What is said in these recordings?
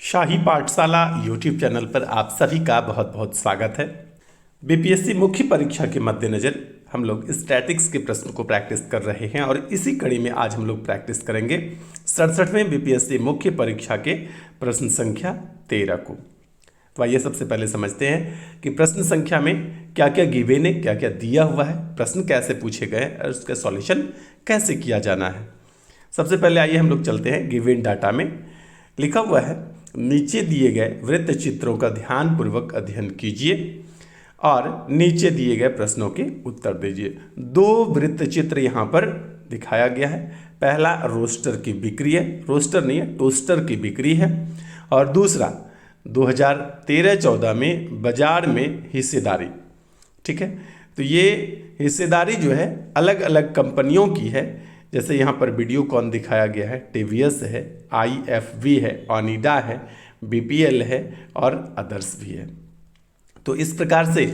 शाही पाठशाला YouTube channel पर आप सभी का बहुत बहुत स्वागत है। बीपीएससी मुख्य परीक्षा के मद्देनज़र हम लोग स्टैटिक्स के प्रश्न को प्रैक्टिस कर रहे हैं और इसी कड़ी में आज हम लोग प्रैक्टिस करेंगे 67वें बीपीएससी मुख्य परीक्षा के प्रश्न संख्या 13 को। तो आइए सबसे पहले समझते हैं कि प्रश्न संख्या में क्या क्या गिवन है, क्या क्या दिया हुआ है, प्रश्न कैसे पूछे गए और उसका सॉल्यूशन कैसे किया जाना है। सबसे पहले आइए हम लोग चलते हैं गिवन डाटा में। लिखा हुआ है नीचे दिए गए वृत्त चित्रों का ध्यानपूर्वक अध्ययन कीजिए और नीचे दिए गए प्रश्नों के उत्तर दीजिए। दो वृत्त चित्र यहाँ पर दिखाया गया है। पहला रोस्टर की बिक्री है, रोस्टर नहीं है टोस्टर की बिक्री है, और दूसरा 2013-14 में बाजार में हिस्सेदारी। ठीक है, तो ये हिस्सेदारी जो है अलग अलग कंपनियों की है। जैसे यहाँ पर वीडियोकॉन दिखाया गया है, टीवीएस है, आईएफवी है, ओनिडा है, बीपीएल है और अदर्स भी है। तो इस प्रकार से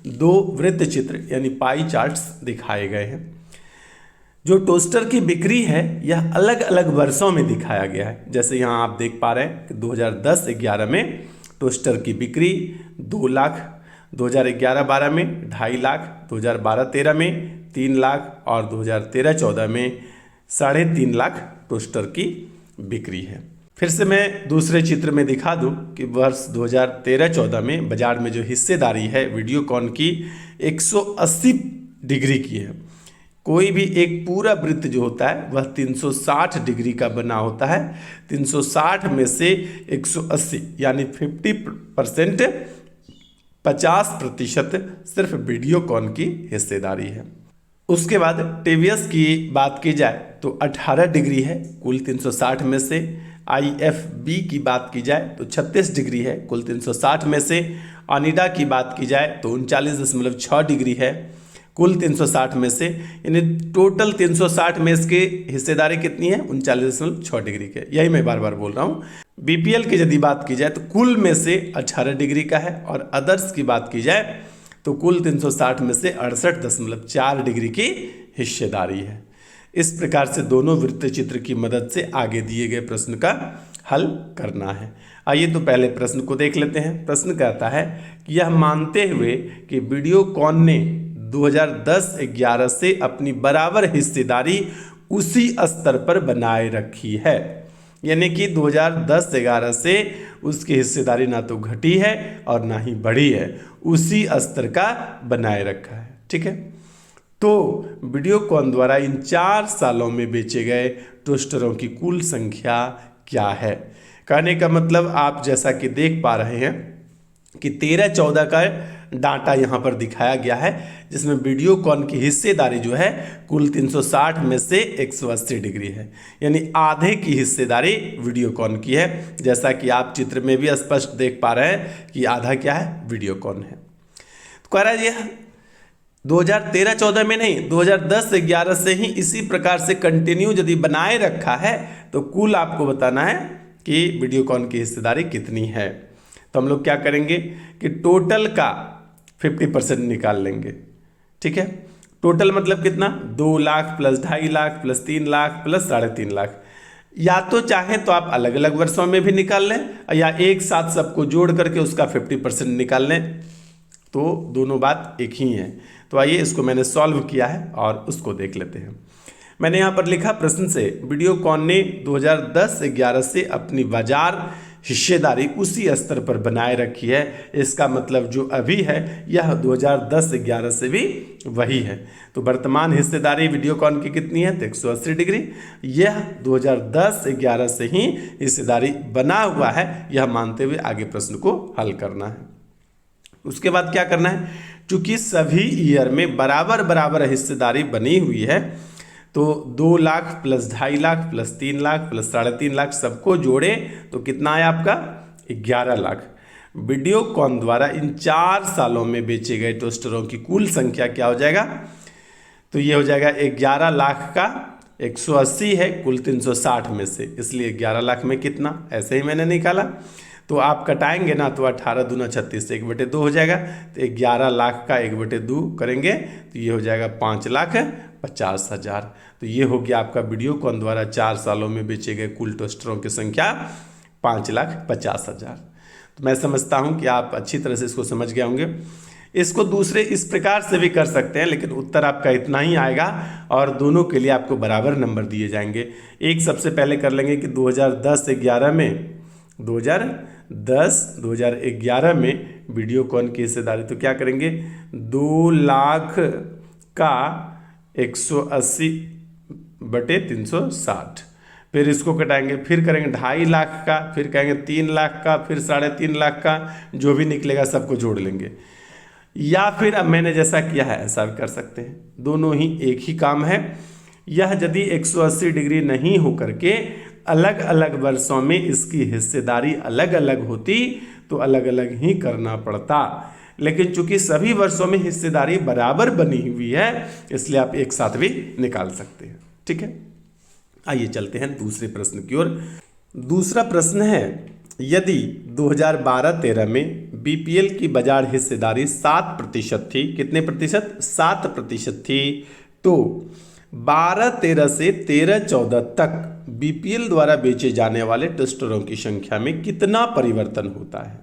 दो वृत्त चित्र यानी पाई चार्ट्स दिखाए गए हैं। जो टोस्टर की बिक्री है यह अलग अलग वर्षों में दिखाया गया है। जैसे यहाँ आप देख पा रहे हैं कि 2010-11 में टोस्टर की बिक्री 2 लाख, 2011-12 में 2.5 लाख, 2012-13 में 3 लाख और 2013-14 में 3.5 लाख टोस्टर की बिक्री है। फिर से मैं दूसरे चित्र में दिखा दूं कि वर्ष 2013-14 में बाजार में जो हिस्सेदारी है वीडियोकॉन की 180 डिग्री की है। कोई भी एक पूरा वृत्त जो होता है वह 360 डिग्री का बना होता है। 360 में से 180 यानी 50%, 50% सिर्फ वीडियोकॉन की हिस्सेदारी है। उसके बाद टीवीएस की बात की जाए तो 18 डिग्री है कुल 360 में से। आईएफबी की बात की जाए तो 36 डिग्री है कुल 360 में से। ओनिडा की बात की जाए तो 39.6 डिग्री है कुल 360 में से। यानी टोटल 360 में इसके हिस्सेदारी कितनी है 39.6 डिग्री के। यही मैं बार बार बोल रहा हूँ। बीपीएल की यदि बात की जाए तो कुल में से 18 डिग्री का है, और अदर्स की बात की जाए तो कुल 360 में से 68.4 डिग्री की हिस्सेदारी है। इस प्रकार से दोनों वृत्त चित्र की मदद से आगे दिए गए प्रश्न का हल करना है। आइए तो पहले प्रश्न को देख लेते हैं। प्रश्न कहता है कि यह मानते हुए कि वीडियोकॉन ने 2010-11 से अपनी बराबर हिस्सेदारी उसी स्तर पर बनाए रखी है, यानी कि 2010-11 से उसकी हिस्सेदारी ना तो घटी है और ना ही बढ़ी है, उसी स्तर का बनाए रखा है। ठीक है, तो वीडियोकॉन द्वारा इन 4 सालों में बेचे गए टोस्टरों की कुल संख्या क्या है। कहने का मतलब आप जैसा कि देख पा रहे हैं कि 13-14 का डाटा यहाँ पर दिखाया गया है, जिसमें वीडियोकॉन की हिस्सेदारी जो है कुल 360 में से 180 डिग्री है, यानी आधे की हिस्सेदारी वीडियोकॉन की है। जैसा कि आप चित्र में भी स्पष्ट देख पा रहे हैं कि आधा क्या है वीडियोकॉन है। तो कह रहा है यह 2013-14 में नहीं, 2010-11 से ही इसी प्रकार से कंटिन्यू यदि बनाए रखा है तो कुल आपको बताना है कि वीडियोकॉन की हिस्सेदारी कितनी है। तो हम लोग क्या करेंगे कि टोटल का 50% निकाल लेंगे। ठीक है, टोटल मतलब कितना 2 lakh plus 2.5 lakh plus 3 lakh plus 3.5 lakh. या तो चाहे तो आप अलग अलग वर्षों में भी निकाल लें या एक साथ सबको जोड़ करके उसका 50% निकाल लें, तो दोनों बात एक ही है। तो आइए इसको मैंने सॉल्व किया है और उसको देख लेते हैं। मैंने यहाँ पर लिखा प्रश्न से वीडियोकॉन ने 2010-11 से अपनी बाजार हिस्सेदारी उसी स्तर पर बनाए रखी है। इसका मतलब जो अभी है यह 2010-11 से भी वही है। तो वर्तमान हिस्सेदारी वीडियोकॉन की कितनी है तो 180 डिग्री। यह 2010-11 से ही हिस्सेदारी बना हुआ है, यह मानते हुए आगे प्रश्न को हल करना है। उसके बाद क्या करना है, चूंकि सभी ईयर में बराबर बराबर हिस्सेदारी बनी हुई है तो 2 lakh plus 2.5 lakh plus 3 lakh plus 3.5 lakh सबको जोड़े तो कितना आया आपका 11 लाख। वीडियोकॉन द्वारा इन 4 सालों में बेचे गए टोस्टरों की कुल संख्या क्या हो जाएगा, तो ये हो जाएगा 11 लाख का 180 है कुल 360 में से, इसलिए 11 लाख में कितना ऐसे ही मैंने निकाला। तो आप कटाएंगे ना तो 18 दूना 36 से 1/2 हो जाएगा। तो 11 लाख का 1/2 करेंगे तो ये हो जाएगा 5,50,000। तो ये हो गया आपका वीडियोकॉन द्वारा 4 सालों में बेचे गए कुल टोस्टरों की संख्या 5,50,000। तो मैं समझता हूँ कि आप अच्छी तरह से इसको समझ गए होंगे। इसको दूसरे इस प्रकार से भी कर सकते हैं, लेकिन उत्तर आपका इतना ही आएगा और दोनों के लिए आपको बराबर नंबर दिए जाएंगे। एक सबसे पहले कर लेंगे कि 2011 में वीडियोकॉन की हिस्सेदारी, तो क्या करेंगे 2 लाख का 180/360, फिर इसको कटाएंगे, फिर करेंगे 2.5 लाख का, फिर कहेंगे 3 लाख का, फिर 3.5 लाख का, जो भी निकलेगा सबको जोड़ लेंगे। या फिर अब मैंने जैसा किया है ऐसा भी कर सकते हैं, दोनों ही एक ही काम है। यह यदि 180 डिग्री नहीं हो करके अलग अलग वर्षों में इसकी हिस्सेदारी अलग अलग होती तो अलग अलग ही करना पड़ता, लेकिन चूंकि सभी वर्षों में हिस्सेदारी बराबर बनी हुई है इसलिए आप एक साथ भी निकाल सकते हैं। ठीक है, आइए चलते हैं दूसरे प्रश्न की ओर। दूसरा प्रश्न है, यदि 2012-13 में बीपीएल की बाजार हिस्सेदारी 7% थी, कितने प्रतिशत? 7% थी, तो 12-13 से 13-14 तक बीपीएल द्वारा बेचे जाने वाले टोस्टरों की संख्या में कितना परिवर्तन होता है?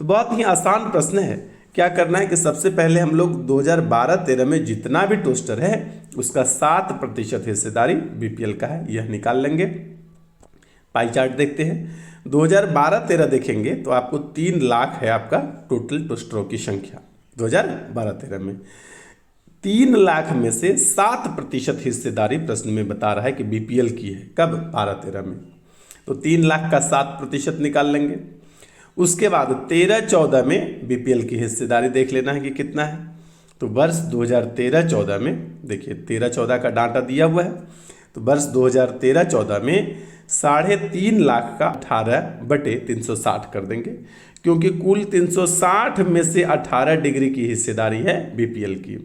तो बहुत ही आसान प्रश्न है। क्या करना है कि सबसे पहले हम लोग 2012-13 में जितना भी टोस्टर है उसका 7% हिस्सेदारी बीपीएल का है, यह निकाल लेंगे। पाई चार्ट देखते हैं। 2012-13 देखेंगे तो आपको 3 लाख है आपका टोटल टोस्टरों की संख्या 2012-13 में। 3 लाख में से 7% हिस्सेदारी प्रश्न में बता रहा है कि बीपीएल की है, कब? 12-13 में। तो 3 लाख का 7% निकाल लेंगे। उसके बाद 13-14 में बीपीएल की हिस्सेदारी देख लेना है कि कितना है। तो वर्ष 2013-14 में देखिए 13-14 का डाटा दिया हुआ है, तो वर्ष 2013-14 में 3.5 लाख का 18/360 कर देंगे, क्योंकि कुल 360 में से 18 डिग्री की हिस्सेदारी है बीपीएल की,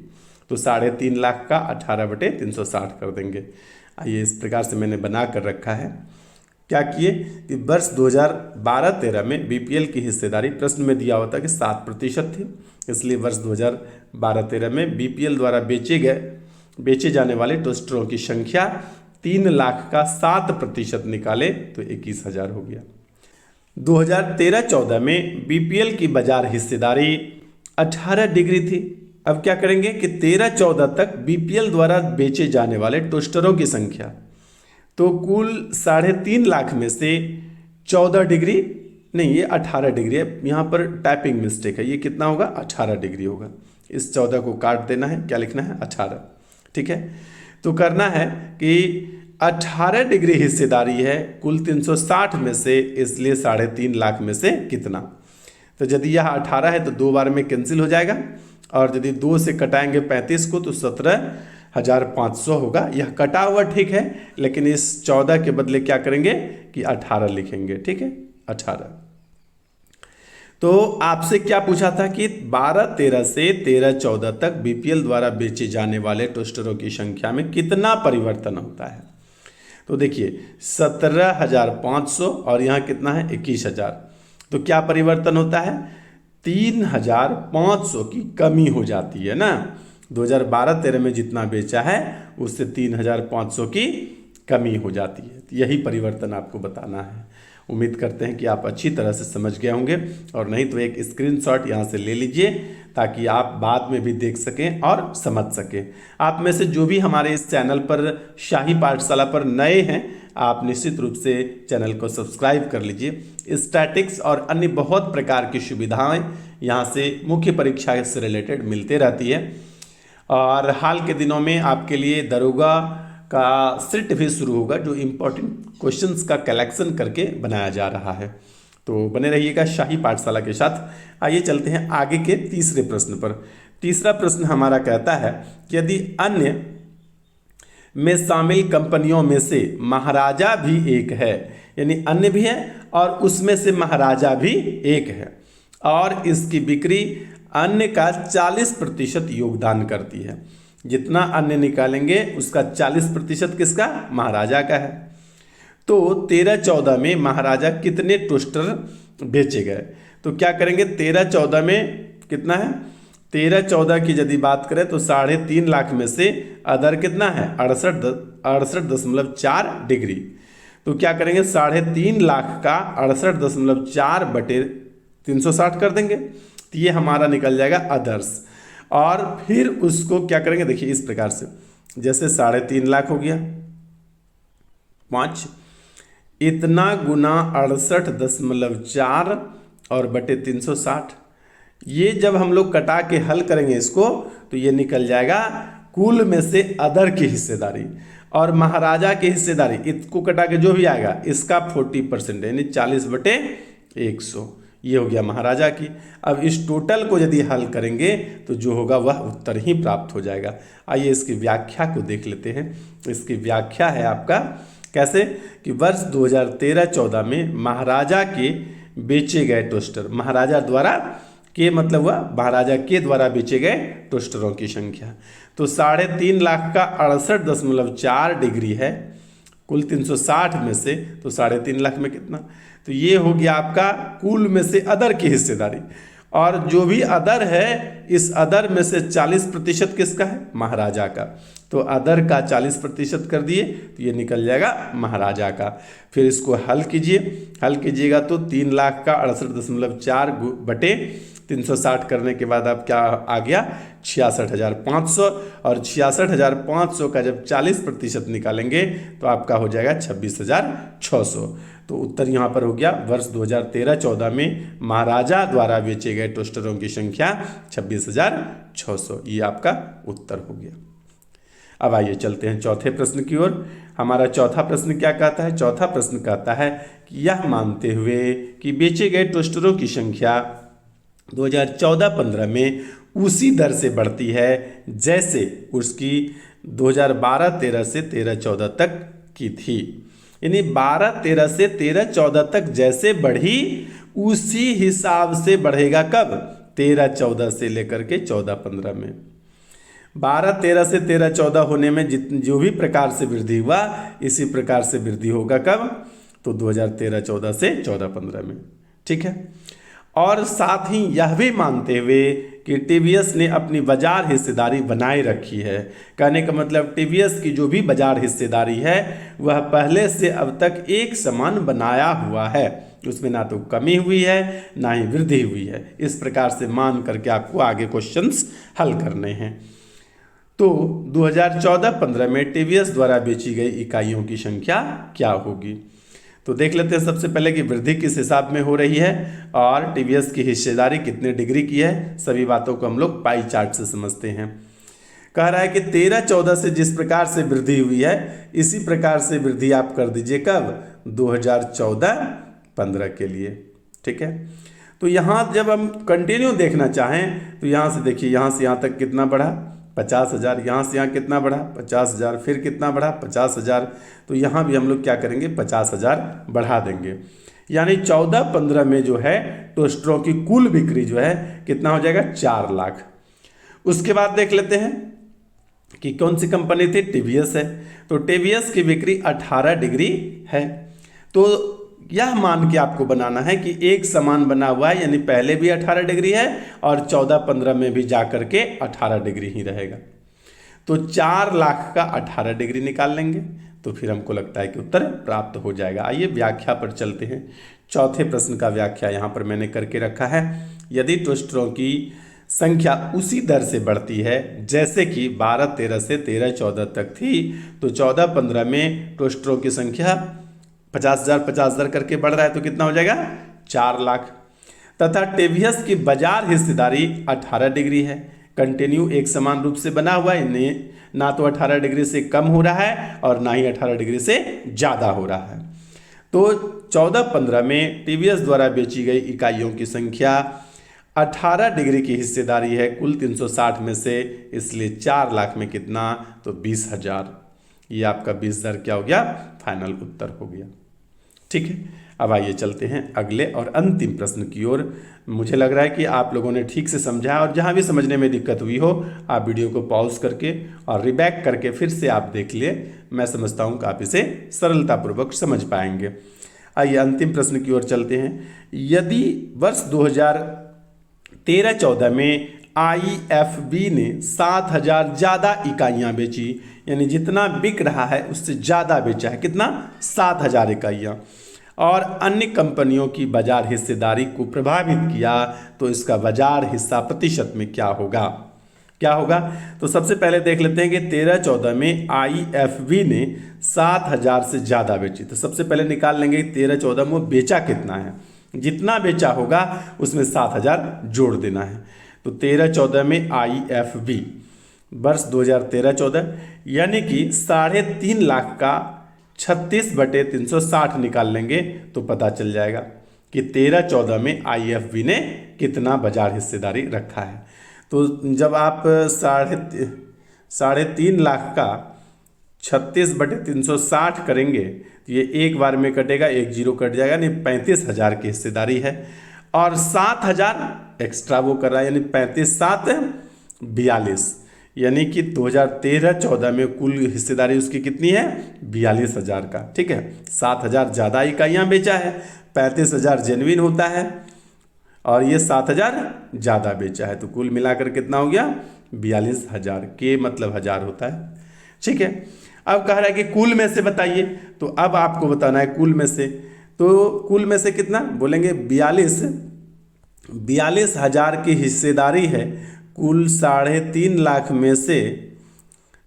तो 3.5 लाख का 18/360 कर देंगे। आइए इस प्रकार से मैंने बना कर रखा है। क्या किए कि वर्ष 2012-13 में बीपीएल की हिस्सेदारी प्रश्न में दिया होता कि 7% थी, इसलिए वर्ष 2012-13 में बीपीएल द्वारा बेचे जाने वाले टोस्टरों की संख्या 3 लाख का 7% निकाले तो 21,000 हो गया। 2013-14 में बीपीएल की बाजार हिस्सेदारी 18 डिग्री थी। अब क्या करेंगे कि 13-14 तक बीपीएल द्वारा बेचे जाने वाले टोस्टरों की संख्या, तो कुल 3.5 लाख में से 14 डिग्री नहीं, ये 18 डिग्री है, यहाँ पर टाइपिंग मिस्टेक है, ये कितना होगा? 18 डिग्री होगा। इस 14 को काट देना है, क्या लिखना है? 18। ठीक है, तो करना है कि 18 डिग्री हिस्सेदारी है कुल 360 में से, इसलिए 3.5 लाख में से कितना? तो यदि यह 18 है तो 2 बार में कैंसिल हो जाएगा, और यदि 2 से कटाएंगे 35 को तो 17,500 होगा। यह कटा हुआ ठीक है, लेकिन इस 14 के बदले क्या करेंगे कि 18 लिखेंगे। ठीक है, 18। तो आपसे क्या पूछा था कि 12-13 से 13-14 तक बीपीएल द्वारा बेचे जाने वाले टोस्टरों की संख्या में कितना परिवर्तन होता है? तो देखिए 17,500 और यहाँ कितना है? 21,000। तो क्या परिवर्तन होता है? 3,500 की कमी हो जाती है ना। 2012-13 में जितना बेचा है उससे 3,500 की कमी हो जाती है। तो यही परिवर्तन आपको बताना है। उम्मीद करते हैं कि आप अच्छी तरह से समझ गए होंगे, और नहीं तो एक स्क्रीनशॉट यहाँ से ले लीजिए ताकि आप बाद में भी देख सकें और समझ सकें। आप में से जो भी हमारे इस चैनल पर शाही पाठशाला पर नए हैं, आप निश्चित रूप से चैनल को सब्सक्राइब कर लीजिए। स्टैटिक्स और अन्य बहुत प्रकार की सुविधाएं यहाँ से मुख्य परीक्षा से रिलेटेड मिलते रहती है, और हाल के दिनों में आपके लिए दरोगा का सेट भी शुरू होगा, जो इम्पोर्टेंट क्वेश्चंस का कलेक्शन करके बनाया जा रहा है। तो बने रहिएगा शाही पाठशाला के साथ। आइए चलते हैं आगे के तीसरे प्रश्न पर। तीसरा प्रश्न हमारा कहता है कि यदि अन्य में शामिल कंपनियों में से महाराजा भी एक है, यानी अन्य भी है और उसमें से महाराजा भी एक है, और इसकी बिक्री अन्य का 40% योगदान करती है। जितना अन्य निकालेंगे उसका 40% किसका? महाराजा का है। तो 13-14 में महाराजा कितने टोस्टर बेचे गए? तो क्या करेंगे, 13-14 में कितना है? 13-14 की यदि बात करें तो 3.5 लाख में से अदर कितना है? 68.4 डिग्री। तो क्या करेंगे 3.5 लाख का 68.4 बटे 360 कर देंगे, तो ये हमारा निकल जाएगा अदर्स। और फिर उसको क्या करेंगे, देखिए इस प्रकार से, जैसे 3.5 लाख हो गया 5, इतना गुना 68.4 और बटे 360, ये जब हम लोग कटा के हल करेंगे इसको तो ये निकल जाएगा कुल में से अदर की हिस्सेदारी और महाराजा की हिस्सेदारी, इसको कटा के जो भी आएगा इसका 40% यानी 40/100, ये हो गया महाराजा की। अब इस टोटल को यदि हल करेंगे तो जो होगा वह उत्तर ही प्राप्त हो जाएगा। आइए इसकी व्याख्या को देख लेते हैं। इसकी व्याख्या है आपका कैसे कि वर्ष 2013-14 में महाराजा के बेचे गए टोस्टर, महाराजा द्वारा के मतलब हुआ महाराजा के द्वारा बेचे गए टोस्टरों की संख्या, तो 3.5 लाख का 68.4 डिग्री है कुल 360 में से, तो 3.5 लाख में कितना, तो ये हो गया आपका कुल में से अदर की हिस्सेदारी। और जो भी अदर है इस अदर में से 40% किसका है, महाराजा का, तो अदर का 40% कर दिए तो ये निकल जाएगा महाराजा का। फिर इसको हल कीजिए, हल कीजिएगा तो 3 लाख का 68.4 बटे 360 करने के बाद आप क्या आ गया 66,500, और 66,500 का जब 40% निकालेंगे तो आपका हो जाएगा 26,600। तो उत्तर यहाँ पर हो गया वर्ष 2013-14 में महाराजा द्वारा बेचे गए टोस्टरों की संख्या 26,600, ये आपका उत्तर हो गया। अब आइए चलते हैं चौथे प्रश्न की ओर। हमारा चौथा प्रश्न क्या कहता है, चौथा प्रश्न कहता है कि यह मानते हुए कि बेचे गए टोस्टरों की संख्या 2014-15 में उसी दर से बढ़ती है जैसे उसकी 2012-13 से 13-14 तक की थी, यानी 12-13 से 13-14 तक जैसे बढ़ी उसी हिसाब से बढ़ेगा कब, 13-14 से लेकर के 14-15 में। 12-13 से 13-14 होने में जो भी प्रकार से वृद्धि हुआ इसी प्रकार से वृद्धि होगा कब, तो 2013-14 से 14-15 में, ठीक है। और साथ ही यह भी मानते हुए कि टीवीएस ने अपनी बाजार हिस्सेदारी बनाए रखी है, कहने का मतलब टीवीएस की जो भी बाजार हिस्सेदारी है वह पहले से अब तक एक समान बनाया हुआ है, उसमें ना तो कमी हुई है ना ही वृद्धि हुई है। इस प्रकार से मान करके आपको आगे क्वेश्चंस हल करने हैं। तो 2014-15 में टीवीएस द्वारा बेची गई इकाइयों की संख्या क्या होगी, तो देख लेते हैं सबसे पहले कि वृद्धि किस हिसाब में हो रही है और टीवीएस की हिस्सेदारी कितने डिग्री की है। सभी बातों को हम लोग पाई चार्ट से समझते हैं। कह रहा है कि 13-14 से जिस प्रकार से वृद्धि हुई है इसी प्रकार से वृद्धि आप कर दीजिए कब, 2014-15 के लिए, ठीक है। तो यहाँ जब हम कंटिन्यू देखना चाहें तो यहाँ से देखिए, यहाँ से यहाँ तक कितना बढ़ा 50,000, यहाँ से यहाँ कितना बढ़ा 50,000, फिर कितना बढ़ा 50,000, तो यहाँ भी हम लोग क्या करेंगे 50,000 बढ़ा देंगे, यानी 14-15 में जो है टोस्टरों की कुल बिक्री जो है कितना हो जाएगा 4 लाख। उसके बाद देख लेते हैं कि कौन सी कंपनी थी, टीवीएस है, तो टीवीएस की बिक्री 18 डिग्री है। तो यह मान के आपको बनाना है कि एक समान बना हुआ है, यानी पहले भी 18 डिग्री है और 14-15 में भी जा करके 18 डिग्री ही रहेगा। तो 4 लाख का 18 डिग्री निकाल लेंगे तो फिर हमको लगता है कि उत्तर प्राप्त हो जाएगा। आइए व्याख्या पर चलते हैं। चौथे प्रश्न का व्याख्या यहाँ पर मैंने करके रखा है। यदि टोस्टरों की संख्या उसी दर से बढ़ती है जैसे कि 12-13 से 13-14 तक थी, तो 14-15 में टोस्टरों की संख्या 50,000 करके बढ़ रहा है, तो कितना हो जाएगा 4 लाख। तथा टीवीएस की बाजार हिस्सेदारी 18 डिग्री है, कंटिन्यू एक समान रूप से बना हुआ है, ना तो 18 डिग्री से कम हो रहा है और ना ही 18 डिग्री से ज़्यादा हो रहा है। तो 14-15 में टीवीएस द्वारा बेची गई इकाइयों की संख्या 18 डिग्री की हिस्सेदारी है कुल 360 में से, इसलिए 4 लाख में कितना, तो 20,000। ये आपका 20,000 क्या हो गया, फाइनल उत्तर हो गया, ठीक है। अब आइए चलते हैं अगले और अंतिम प्रश्न की ओर। मुझे लग रहा है कि आप लोगों ने ठीक से समझा, और जहां भी समझने में दिक्कत हुई हो आप वीडियो को पॉज करके और रिबैक करके फिर से आप देख लिए। मैं समझता हूं कि आप इसे सरलतापूर्वक समझ पाएंगे। आइए अंतिम प्रश्न की ओर चलते हैं। यदि वर्ष 2013-14 में IFB ने 7,000 ज़्यादा इकाइयाँ बेची, यानी जितना बिक रहा है उससे ज़्यादा बेचा है, कितना 7,000 इकाइयाँ, और अन्य कंपनियों की बाजार हिस्सेदारी को प्रभावित किया तो इसका बाजार हिस्सा प्रतिशत में क्या होगा? क्या होगा? तो सबसे पहले देख लेते हैं कि 13-14 में IFB ने 7,000 से ज़्यादा बेची। तो सबसे पहले निकाल लेंगे 13-14 में वो बेचा कितना है, जितना बेचा होगा उसमें 7,000 जोड़ देना है। तो 13-14 में IFB वर्ष 2013-14 यानी कि 3.5 लाख का 36/360 निकाल लेंगे तो पता चल जाएगा कि 13-14 में IFB ने कितना बाजार हिस्सेदारी रखा है। तो जब आप 3.5 लाख का 36/360 करेंगे तो ये एक बार में कटेगा, एक जीरो कट जाएगा, यानी 35,000 की हिस्सेदारी है, और 7,000 एक्स्ट्रा वो कर रहा है, यानी 35/7 = 42, यानी कि 2013-14 में कुल हिस्सेदारी उसकी कितनी है? 42,000 का। ठीक है, 7,000 ज़्यादा इकाइयाँ बेचा है, 35,000 जेन्युइन होता है, और ये 7,000 ज़्यादा बेचा है, तो कुल मिलाकर कितना हो गया? 42,000 के मतलब 1000 होता है। ठीक है, अब कह रहा है कि कुल में से बताइए, तो अब आपको बताना है कुल में से। तो कुल में से कितना बोलेंगे? 42,000 की हिस्सेदारी है कुल 3.5 लाख में से,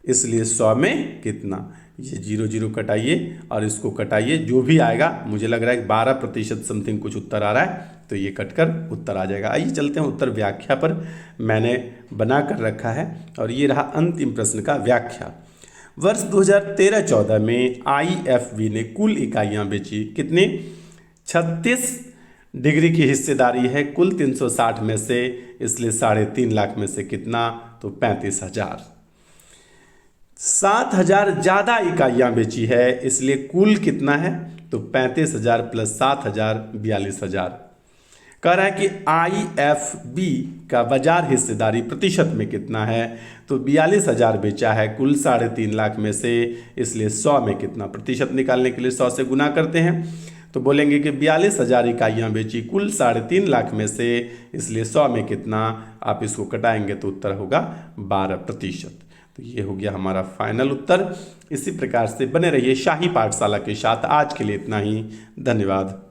इसलिए 100 में कितना? ये 0 कटाइए और इसको कटाइए, जो भी आएगा, मुझे लग रहा है 12% समथिंग कुछ उत्तर आ रहा है, तो ये कटकर उत्तर आ जाएगा। आइए चलते हैं उत्तर व्याख्या पर, मैंने बना कर रखा है, और ये रहा अंतिम प्रश्न का व्याख्या। वर्ष 2013-14 में IFB ने कुल इकाइयाँ बेची कितनी? 36 डिग्री की हिस्सेदारी है कुल 360 में से, इसलिए 3.5 लाख में से कितना? तो 35,000। 7,000 ज़्यादा इकाइयाँ बेची है, इसलिए कुल कितना है? तो 35,000 + 7,000 42,000। कह रहा है कि IFB का बाजार हिस्सेदारी प्रतिशत में कितना है? तो 42,000 बेचा है कुल 3.5 लाख में से, इसलिए 100 में कितना? प्रतिशत निकालने के लिए 100 से गुना करते हैं, तो बोलेंगे कि 42,000 इकाइयाँ बेची कुल 3.5 लाख में से, इसलिए 100 में कितना? आप इसको कटाएंगे तो उत्तर होगा 12%। तो ये हो गया हमारा फाइनल उत्तर। इसी प्रकार से बने रहिए शाही पाठशाला के साथ। आज के लिए इतना ही, धन्यवाद।